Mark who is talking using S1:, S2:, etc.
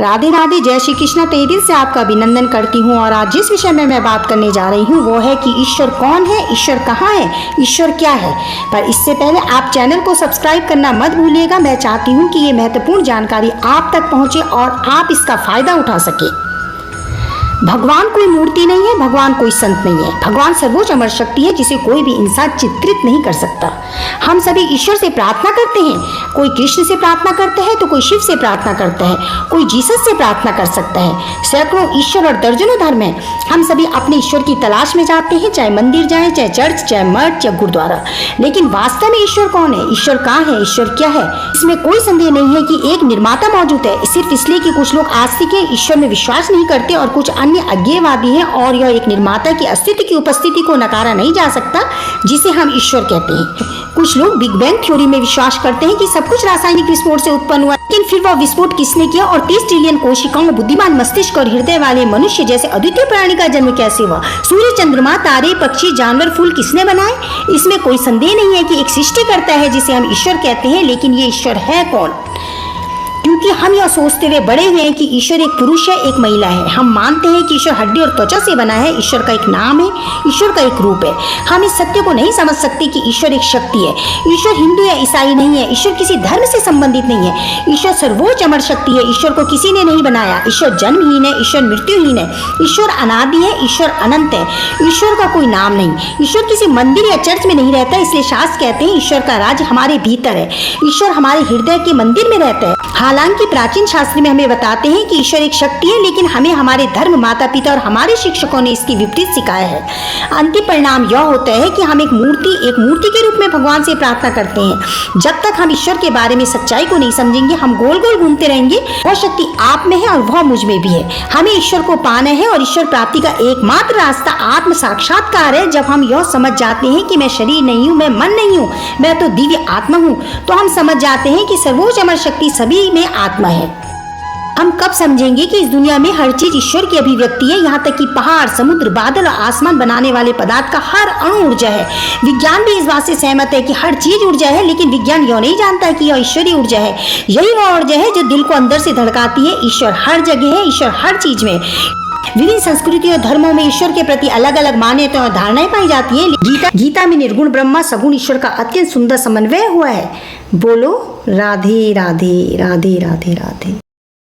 S1: राधे राधे, जय श्री कृष्ण। तहे दिल से आपका अभिनंदन करती हूँ। और आज जिस विषय में मैं बात करने जा रही हूँ वो है कि ईश्वर कौन है, ईश्वर कहाँ है, ईश्वर क्या है। पर इससे पहले आप चैनल को सब्सक्राइब करना मत भूलिएगा। मैं चाहती हूँ कि ये महत्वपूर्ण जानकारी आप तक पहुँचे और आप इसका फायदा उठा सके। भगवान कोई मूर्ति नहीं है, भगवान कोई संत नहीं है। भगवान सर्वोच्च अमर शक्ति है जिसे कोई भी इंसान चित्रित नहीं कर सकता। हम सभी ईश्वर से प्रार्थना करते हैं। कोई कृष्ण से प्रार्थना करता है तो कोई शिव से प्रार्थना करता है, कोई जीसस से प्रार्थना कर सकता है। सैकड़ों ईश्वर और दर्जनों धर्म है। हम सभी अपने ईश्वर की तलाश में जाते हैं, चाहे मंदिर जाए, चाहे चर्च, चाहे मठ या गुरुद्वारा। लेकिन वास्तव में ईश्वर कौन है, ईश्वर कहाँ है, ईश्वर क्या है, इसमें कोई संदेह नहीं है कि एक निर्माता मौजूद है। सिर्फ इसलिए कि कुछ लोग आस्तिक हैं, ईश्वर में विश्वास नहीं करते और कुछ अज्ञेयवादी हैं। और यह एक निर्माता की अस्तित्व की उपस्थिति को नकारा नहीं जा सकता, जिसे हम ईश्वर कहते हैं। कुछ लोग बिग बैंग थ्योरी में विश्वास करते हैं कि सब कुछ रासायनिक विस्फोट से उत्पन्न हुआ, लेकिन फिर वह विस्फोट किसने किया और 30 ट्रिलियन कोशिकाओं, बुद्धिमान मस्तिष्क और हृदय वाले मनुष्य जैसे अद्वितीय प्राणी का जन्म कैसे हुआ? सूर्य, चंद्रमा, तारे, पक्षी, जानवर, फूल किसने बनाए? इसमें कोई संदेह नहीं है कि एक सृष्टिकर्ता है जिसे हम ईश्वर कहते हैं। लेकिन ये ईश्वर है कौन? क्योंकि हम यह सोचते हुए बड़े हुए हैं कि ईश्वर एक पुरुष है, एक महिला है। हम मानते हैं कि ईश्वर हड्डी और त्वचा से बना है। ईश्वर का एक नाम है, ईश्वर का एक रूप है। हम इस सत्य को नहीं समझ सकते कि ईश्वर एक शक्ति है। ईश्वर हिंदू या ईसाई नहीं है। ईश्वर किसी धर्म से संबंधित नहीं है। ईश्वर सर्वोच्च अमर शक्ति है। ईश्वर को किसी ने नहीं बनाया। ईश्वर जन्महीन है, ईश्वर मृत्युहीन है। ईश्वर अनादि है, ईश्वर अनंत है। ईश्वर का कोई नाम नहीं। ईश्वर किसी मंदिर या चर्च में नहीं रहता। इसलिए शास्त्र कहते हैं ईश्वर का राज्य हमारे भीतर है। ईश्वर हमारे हृदय के मंदिर में रहता है। हालांकि प्राचीन शास्त्र में हमें बताते हैं कि ईश्वर एक शक्ति है, लेकिन हमें हमारे धर्म, माता पिता और हमारे शिक्षकों ने इसकी विपरीत सिखाया है। अंतिम परिणाम यह होता है कि हम एक मूर्ति के रूप में भगवान से प्रार्थना करते हैं। जब तक हम ईश्वर के बारे में सच्चाई को नहीं समझेंगे, हम गोल गोल घूमते रहेंगे। वह शक्ति आप में है और वह मुझ में भी है। हमें ईश्वर को पाना है और ईश्वर प्राप्ति का एकमात्र रास्ता आत्म साक्षात्कार है। जब हम यह समझ जाते हैं कि मैं शरीर नहीं हूँ, मैं मन नहीं हूँ, मैं तो दिव्य आत्मा हूँ, तो हम समझ जाते हैं कि सर्वोच्च अमर शक्ति सभी में आत्मा है। हम कब समझेंगे कि इस दुनिया में हर चीज ईश्वर की अभिव्यक्ति है, यहाँ तक कि पहाड़, समुद्र, बादल और आसमान बनाने वाले पदार्थ का हर अणु ऊर्जा है। विज्ञान भी इस बात से सहमत है कि हर चीज ऊर्जा है, लेकिन विज्ञान यह नहीं जानता कि यह ईश्वरीय ऊर्जा है। यही वह ऊर्जा है जो दिल को अंदर से धड़काती है। ईश्वर हर जगह है, ईश्वर हर चीज में। विभिन्न संस्कृतियों और धर्मों में ईश्वर के प्रति अलग अलग मान्यताएं और धारणाएं पाई जाती है। गीता में निर्गुण ब्रह्मा सगुण ईश्वर का अत्यंत सुंदर समन्वय हुआ है। बोलो राधे राधे राधे राधे राधे।